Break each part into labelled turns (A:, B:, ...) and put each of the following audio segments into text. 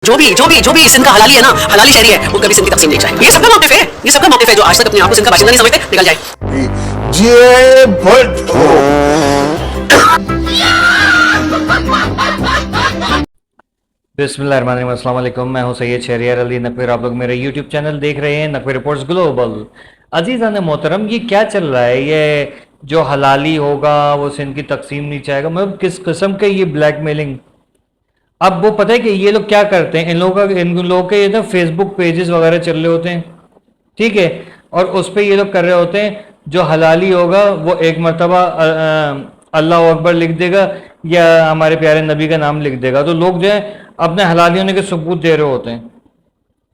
A: जो भी सिंध का हलाली है ना, हलाली शहरी है, वो कभी सिंध की तकसीम नहीं चाहे। ये सबका मौक़िफ़ है, ये सबका मौक़िफ़ है। जो आज तक अपने आप को सिंध का बाशिंदा नहीं समझते, निकल जाए।
B: जे भट्टो।
C: बिस्मिल्लाहिर्रहमानिर्रहीम, अस्सलाम वालेकुम। मैं हूं सैयद शहरियार अली नकवी। आप लोग मेरे यूट्यूब चैनल देख रहे हैं, नकवी रिपोर्ट्स ग्लोबल। अजीज़ान मोहतरम, ये क्या चल रहा है? ये जो हलाली होगा वो सिंध की तकसीम नहीं चाहेगा, मतलब किस किस्म के ये ब्लैकमेलिंग। अब वो पता है कि ये लोग क्या करते हैं, इन लोगों के ये ना फेसबुक पेजेस वगैरह चल रहे होते हैं, ठीक है, और उस पर ये लोग कर रहे होते हैं जो हलाली होगा वो एक मरतबा अल्लाह अकबर लिख देगा या हमारे प्यारे नबी का नाम लिख देगा, तो लोग जो है अपने हलाली होने के सबूत दे रहे होते हैं,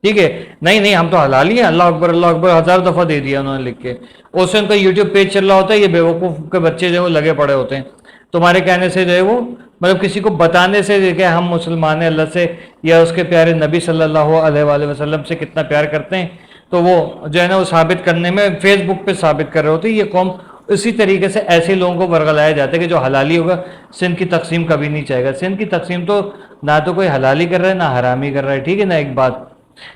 C: ठीक है। नहीं हम तो हलाली हैं, अल्लाह अकबर 1000 दफ़ा दे दिया उन्होंने लिख के। उससे उनका यूट्यूब पेज चल रहा होता है, ये बेवकूफ़ के बच्चे जो है वो लगे पड़े होते हैं तुम्हारे कहने से, जो है वो मतलब किसी को बताने से कि हम मुसलमान हैं, अल्लाह से या उसके प्यारे नबी सल्लल्लाहु अलैहि वसल्लम से कितना प्यार करते हैं, तो वो जो है ना वो साबित करने में फेसबुक पे साबित कर रहे होते हैं। ये कौम इसी तरीके से ऐसे लोगों को बरगलाया जाता है कि जो हलाली होगा सिंध की तकसीम कभी नहीं चाहेगा। सिंध की तकसीम तो ना तो कोई हलाली कर रहा है ना हरामी कर रहा है, ठीक है ना। एक बात,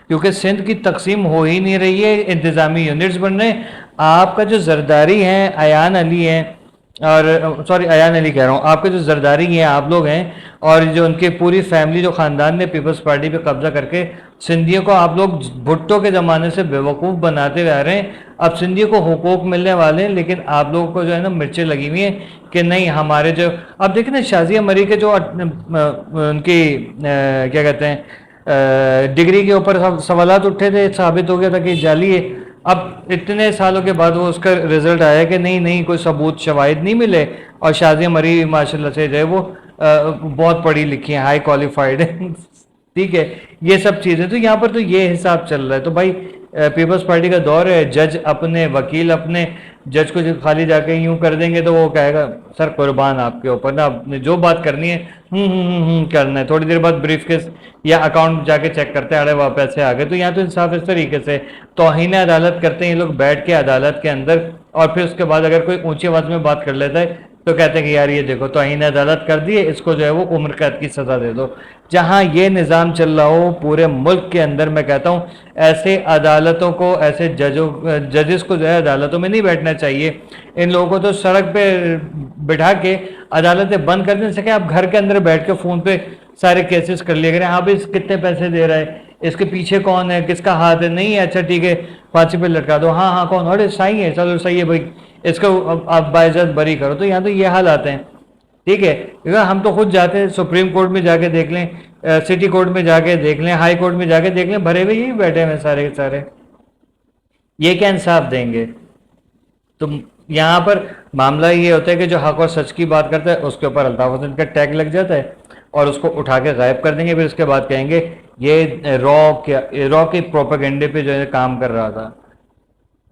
C: क्योंकि सिंध की तकसीम हो ही नहीं रही है, इंतज़ामी यूनिट्स बन रहे हैं। आपका जो जरदारी हैं अयान अली हैं, और सॉरी अयान अली कह रहा हूँ, आपके जो जरदारी हैं आप लोग हैं, और जो उनके पूरी फैमिली जो ख़ानदान ने पीपल्स पार्टी पे कब्जा करके सिंधियों को आप लोग भुट्टो के ज़माने से बेवकूफ़ बनाते आ रहे हैं। अब सिंधियों को हुकूक मिलने वाले हैं, लेकिन आप लोगों को जो है ना मिर्चें लगी हुई हैं कि नहीं हमारे जो, अब देखिए ना शाजिया मरी के जो उनकी क्या कहते हैं डिग्री के ऊपर सवालात उठे थे, साबित हो गया था कि जाली है। अब इतने सालों के बाद वो उसका रिजल्ट आया कि नहीं कोई सबूत शवाहिद नहीं मिले, और शाजिया मरी माशाल्लाह से जो है वो बहुत पढ़ी लिखी हैं, हाई क्वालिफाइड है, ठीक है। ये सब चीज़ें तो यहाँ पर तो ये हिसाब चल रहा है। तो भाई पीपल्स पार्टी का दौर है, जज अपने वकील अपने, जज को जो खाली जाके यूं कर देंगे तो वो कहेगा सर कुर्बान आपके ऊपर ना, आपने जो बात करनी है करना है। थोड़ी देर बाद ब्रीफ केस या अकाउंट जाके चेक करते हैं, अरे वहाँ पैसे आ गए। तो यहाँ तो इंसाफ इस तरीके से तौहीन अदालत करते हैं ये लोग बैठ के अदालत के अंदर, और फिर उसके बाद अगर कोई ऊंची आवाज़ में बात कर लेता है तो कहते हैं कि यार ये देखो तौहीन अदालत कर दिए, इसको जो है वो उम्र कैद की सज़ा दे दो। जहाँ ये निज़ाम चल रहा हो पूरे मुल्क के अंदर, मैं कहता हूँ ऐसे अदालतों को, ऐसे जजेस को जो है अदालतों में नहीं बैठना चाहिए। इन लोगों को तो सड़क पे बिठा के अदालतें बंद कर देने से क्या, आप घर के अंदर बैठ के फ़ोन पे सारे केसेस कर लिए करें। हाँ भाई कितने पैसे दे रहा है, इसके पीछे कौन है, किसका हाथ है, नहीं है, अच्छा ठीक है फांसी पे लटका दो, हाँ कौन, अरे सही है, चलो सही है भाई, इसको आप बाइज्जत बरी करो। तो यहाँ तो ये हाल आते हैं, ठीक है। क्योंकि हम तो खुद जाते हैं सुप्रीम कोर्ट में जाके देख लें, सिटी कोर्ट में जाके देख लें, हाई कोर्ट में जाके देख लें, भरे हुए यही बैठे हैं सारे के सारे, ये क्या इंसाफ देंगे। तो यहाँ पर मामला ये होता है कि जो हक और सच की बात करता है उसके ऊपर अल्ताफ हुसैन का टैग लग जाता है और उसको उठा के गायब कर देंगे। फिर उसके बाद कहेंगे ये रॉ के प्रोपेगेंडे पे जो है काम कर रहा था,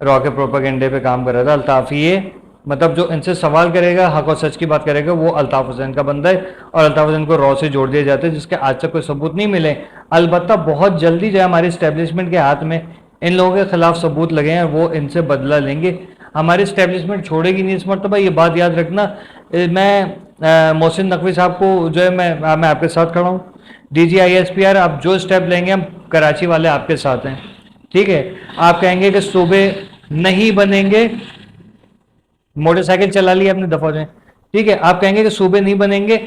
C: रॉ के प्रोपेगेंडे पे काम कर रहा था अल्ताफ। ये मतलब जो इनसे सवाल करेगा, हक और सच की बात करेगा, वो अल्ताफ हुसैन का बंदा है, और अल्ताफ हुसैन को रॉ से जोड़ दिया जाता है, जिसके आज तक कोई सबूत नहीं मिले। अलबत्ता बहुत जल्दी जो है हमारी इस्टेब्लिशमेंट के हाथ में इन लोगों के खिलाफ सबूत लगे हैं, वो इनसे बदला लेंगे। हमारी इस्टेब्लिशमेंट छोड़ेगी नहीं इस मरतबा, ये बात याद रखना। मैं मोहसिन नकवी साहब को जो है मैं आपके साथ खड़ा हूँ। DGISPR आप जो स्टेप लेंगे हम कराची वाले आपके साथ हैं, ठीक है। आप कहेंगे कि सूबे नहीं बनेंगे, मोटरसाइकिल चला ली अपने दफा जाए, ठीक है। आप कहेंगे कि सूबे नहीं बनेंगे,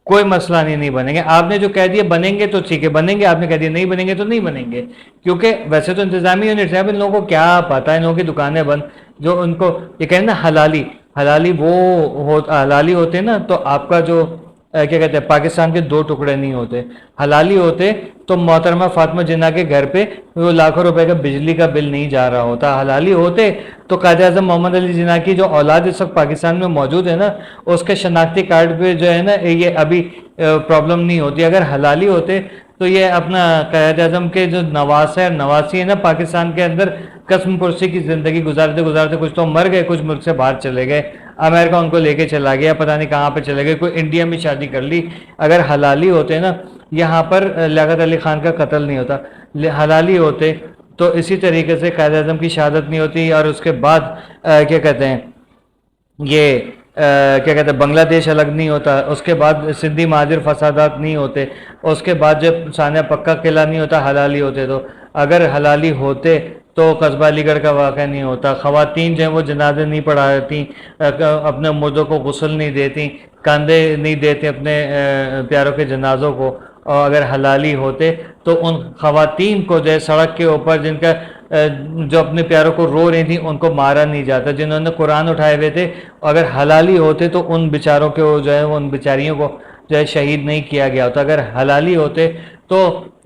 C: कोई मसला नहीं बनेंगे। आपने जो कह दिया बनेंगे तो ठीक है बनेंगे, आपने कह दिया नहीं बनेंगे तो नहीं बनेंगे, क्योंकि वैसे तो इंतजामी यूनिट है, इन लोगों को क्या पता है, इन लोगों की दुकानें बंद। जो उनको ये कहें ना हलाली वो हलाली होते ना, तो आपका जो क्या कहते हैं पाकिस्तान के 2 टुकड़े नहीं होते। हलाली होते तो मोहतरमा फातिमा जिन्ना के घर पे वो लाखों रुपए का बिजली का बिल नहीं जा रहा होता। हलाली होते तो कायदे आज़म मोहम्मद अली जिन्ना की जो औलाद इस वक्त पाकिस्तान में मौजूद है ना, उसके शनाख्ती कार्ड पे जो है ना ये अभी प्रॉब्लम नहीं होती। अगर हलाली होते तो ये अपना कायदे आज़म के जो नवासी है ना पाकिस्तान के अंदर, कसम कुर्सी की ज़िंदगी गुजारते कुछ तो मर गए, कुछ मुल्क से बाहर चले गए, अमेरिका उनको लेके चला गया, पता नहीं कहाँ पे चले गए, कोई इंडिया में शादी कर ली। अगर हलाली होते ना, यहाँ पर लियाकत अली खान का कत्ल नहीं होता। हलाली होते तो इसी तरीके से कायद आज़म की शहादत नहीं होती, और उसके बाद क्या कहते हैं ये کیا کہتے ہیں بنگلہ دیش الگ نہیں ہوتا، اس کے بعد سندھی مہاجر فسادات نہیں ہوتے، اس کے بعد جب ثانیہ پکا قلعہ نہیں ہوتا حلالی ہوتے، تو اگر حلالی ہوتے تو قصبہ علی گڑھ کا واقعہ نہیں ہوتا، خواتین جو ہیں وہ جنازے نہیں پڑھاتی، اپنے مردوں کو غسل نہیں دیتی، کاندھے نہیں دیتے اپنے پیاروں کے جنازوں کو، اور اگر حلالی ہوتے تو ان خواتین کو جو ہے سڑک کے اوپر جن کا جو اپنے پیاروں کو رو رہی تھیں ان کو مارا نہیں جاتا، جنہوں نے قرآن اٹھائے ہوئے تھے اگر حلالی ہوتے تو ان بیچاروں کو جو ہے ان بیچاریوں کو جو ہے شہید نہیں کیا گیا ہوتا، اگر حلالی ہوتے تو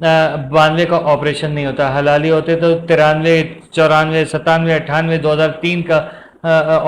C: 92 کا آپریشن نہیں ہوتا، حلالی ہوتے تو 93 94 97 98 2003 کا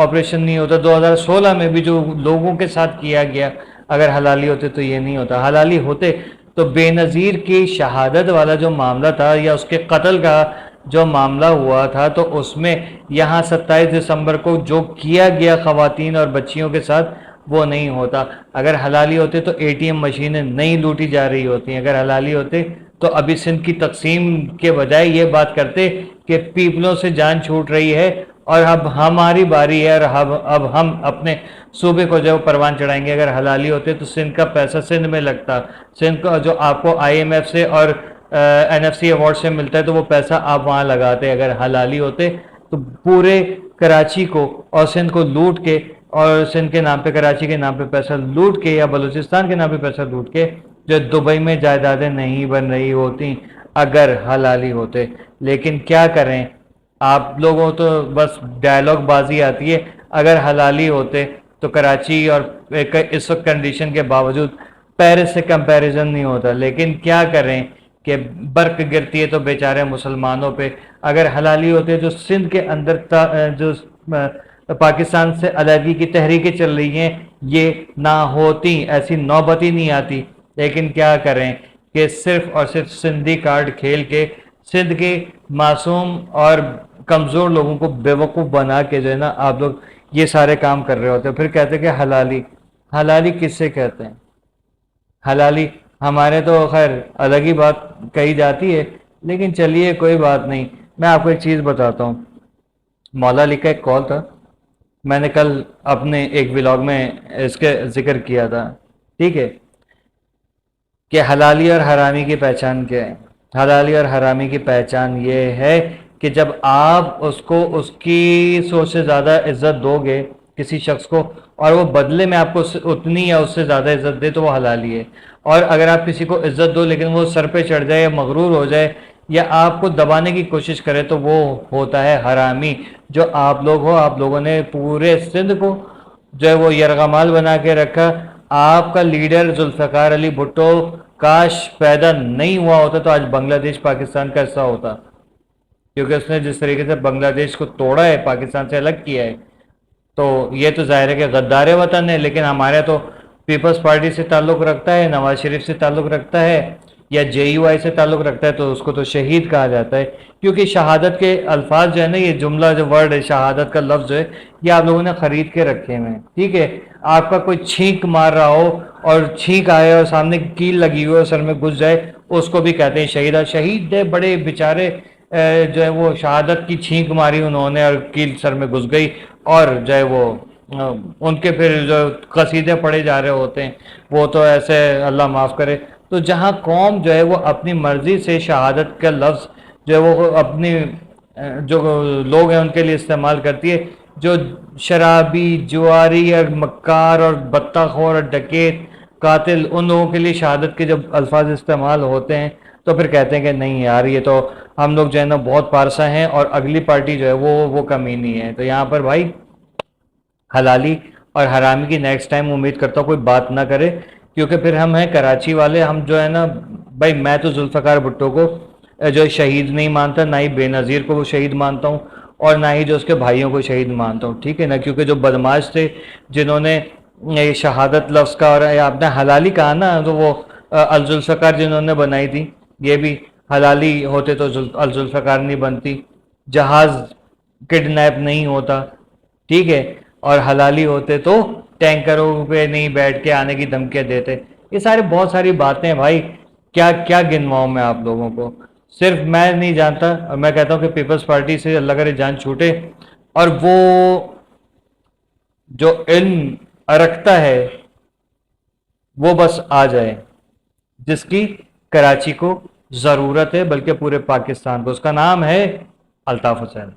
C: آپریشن نہیں ہوتا، 2016 میں بھی جو لوگوں کے ساتھ کیا گیا اگر حلالی ہوتے تو یہ نہیں ہوتا، حلالی ہوتے تو بے نظیر کی شہادت والا جو معاملہ تھا یا اس کے قتل کا جو معاملہ ہوا تھا تو اس میں یہاں 27 دسمبر کو جو کیا گیا خواتین اور بچیوں کے ساتھ وہ نہیں ہوتا، اگر حلالی ہوتے تو اے ٹی ایم مشینیں نہیں لوٹی جا رہی ہوتی، اگر حلالی ہوتے تو ابھی سندھ کی تقسیم کے بجائے یہ بات کرتے کہ پیپلوں سے جان چھوٹ رہی ہے اور اب ہماری باری ہے اور اب ہم اپنے صوبے کو جو پروان چڑھائیں گے، اگر حلالی ہوتے تو سندھ کا پیسہ سندھ میں لگتا، سندھ کا جو آپ کو آئی ایم ایف سے اور این ایف سی ایوارڈ سے ملتا ہے تو وہ پیسہ آپ وہاں لگاتے، اگر حلالی ہوتے تو پورے کراچی کو اور سندھ کو لوٹ کے اور سندھ کے نام پہ کراچی کے نام پہ پیسہ لوٹ کے یا بلوچستان کے نام پہ پیسہ لوٹ کے جو دبئی میں جائیدادیں نہیں بن رہی ہوتی اگر حلالی ہوتے، لیکن کیا کریں آپ لوگوں تو بس ڈائلاگ بازی آتی ہے، اگر حلالی ہوتے تو کراچی اور اس وقت کنڈیشن کے باوجود پیرس سے کمپیریزن نہیں ہوتا، لیکن کیا کریں کہ برق گرتی ہے تو بیچارے مسلمانوں پہ، اگر حلالی ہوتے جو سندھ کے اندر جو پاکستان سے علیحدگی کی تحریکیں چل رہی ہیں یہ نہ ہوتی، ایسی نوبت ہی نہیں آتی، لیکن کیا کریں کہ صرف اور صرف سندھی کارڈ کھیل کے سندھ کے معصوم اور کمزور لوگوں کو بیوقوف بنا کے جو ہے نا آپ لوگ یہ سارے کام کر رہے ہوتے ہیں، پھر کہتے ہیں کہ حلالی، حلالی کس سے کہتے ہیں؟ حلالی ہمارے تو خیر الگ ہی بات کہی جاتی ہے، لیکن چلیے کوئی بات نہیں، میں آپ کو ایک چیز بتاتا ہوں، مولا علی کا ایک کال تھا، میں نے کل اپنے ایک ولاگ میں اس کے ذکر کیا تھا، ٹھیک ہے، کہ حلالی اور حرامی کی پہچان کیا ہے؟ حلالی اور حرامی کی پہچان یہ ہے کہ جب آپ اس کو اس کی سوچ سے زیادہ عزت دو گے کسی شخص کو اور وہ بدلے میں آپ کو اتنی یا اس سے زیادہ عزت دے تو وہ حلالی ہے، اور اگر آپ کسی کو عزت دو لیکن وہ سر پہ چڑھ جائے یا مغرور ہو جائے یا آپ کو دبانے کی کوشش کرے تو وہ ہوتا ہے حرامی، جو آپ لوگ ہو، آپ لوگوں نے پورے سندھ کو جو ہے وہ یرغمال بنا کے رکھا، آپ کا لیڈر ذوالفقار علی بھٹو کاش پیدا نہیں ہوا ہوتا تو آج بنگلہ دیش پاکستان کا حصہ ہوتا، کیونکہ اس نے جس طریقے سے بنگلہ دیش کو توڑا ہے، پاکستان سے الگ کیا ہے، تو یہ تو ظاہر ہے کہ غدار وطن ہے، لیکن ہمارے تو پیپلز پارٹی سے تعلق رکھتا ہے، نواز شریف سے تعلق رکھتا ہے یا جے یو آئی سے تعلق رکھتا ہے تو اس کو تو شہید کہا جاتا ہے، کیونکہ شہادت کے الفاظ جو ہے نا، یہ جملہ جو ورڈ ہے شہادت کا لفظ جو ہے یہ آپ لوگوں نے خرید کے رکھے ہیں، ٹھیک ہے، آپ کا کوئی چھینک مار رہا ہو اور چھینک آئے اور سامنے کیل لگی ہوئی اور سر میں گھس جائے اس کو بھی کہتے ہیں شہید، شہید ہے بڑے بیچارے جو ہے وہ شہادت کی چھینک ماری انہوں نے اور کیل سر میں گھس گئی اور جو ہے وہ ان کے پھر جو قصیدے پڑھے جا رہے ہوتے ہیں وہ تو ایسے اللہ معاف کرے، تو جہاں قوم جو ہے وہ اپنی مرضی سے شہادت کا لفظ جو ہے وہ اپنی جو لوگ ہیں ان کے لیے استعمال کرتی ہے، جو شرابی جواری اور مکار اور بطخور اور ڈکیت قاتل ان لوگوں کے لیے شہادت کے جب الفاظ استعمال ہوتے ہیں تو پھر کہتے ہیں کہ نہیں یار یہ تو ہم لوگ جو ہے نا بہت پارسا ہیں اور اگلی پارٹی جو ہے وہ کمینی ہے، تو یہاں پر بھائی حلالی اور حرامی کی نیکسٹ ٹائم امید کرتا ہوں کوئی بات نہ کرے، کیونکہ پھر ہم ہیں کراچی والے، ہم جو ہے نا بھائی میں تو ذوالفقار بھٹو کو جو شہید نہیں مانتا، نہ ہی بے نظیر کو وہ شہید مانتا ہوں اور نہ ہی جو اس کے بھائیوں کو شہید مانتا ہوں، ٹھیک ہے نا، کیونکہ جو بدماش تھے جنہوں نے یہ شہادت لفظ کا اور آپ نے حلالی کہا نا تو وہ الذوالفقار جنہوں نے بنائی تھی یہ بھی حلالی ہوتے تو الذوالفقار نہیں بنتی، جہاز کڈنیپ نہیں ہوتا، ٹھیک ہے، اور حلالی ہوتے تو ٹینکروں پہ نہیں بیٹھ کے آنے کی دھمکیاں دیتے، یہ سارے بہت ساری باتیں بھائی کیا کیا گنواؤں میں آپ لوگوں کو، صرف میں نہیں جانتا اور میں کہتا ہوں کہ پیپلز پارٹی سے اللہ کرے جان چھوٹے اور وہ جو علم रखता है वो बस आ जाए, जिसकी कराची को ज़रूरत है, बल्कि पूरे पाकिस्तान को। उसका नाम है अल्ताफ़ हुसैन।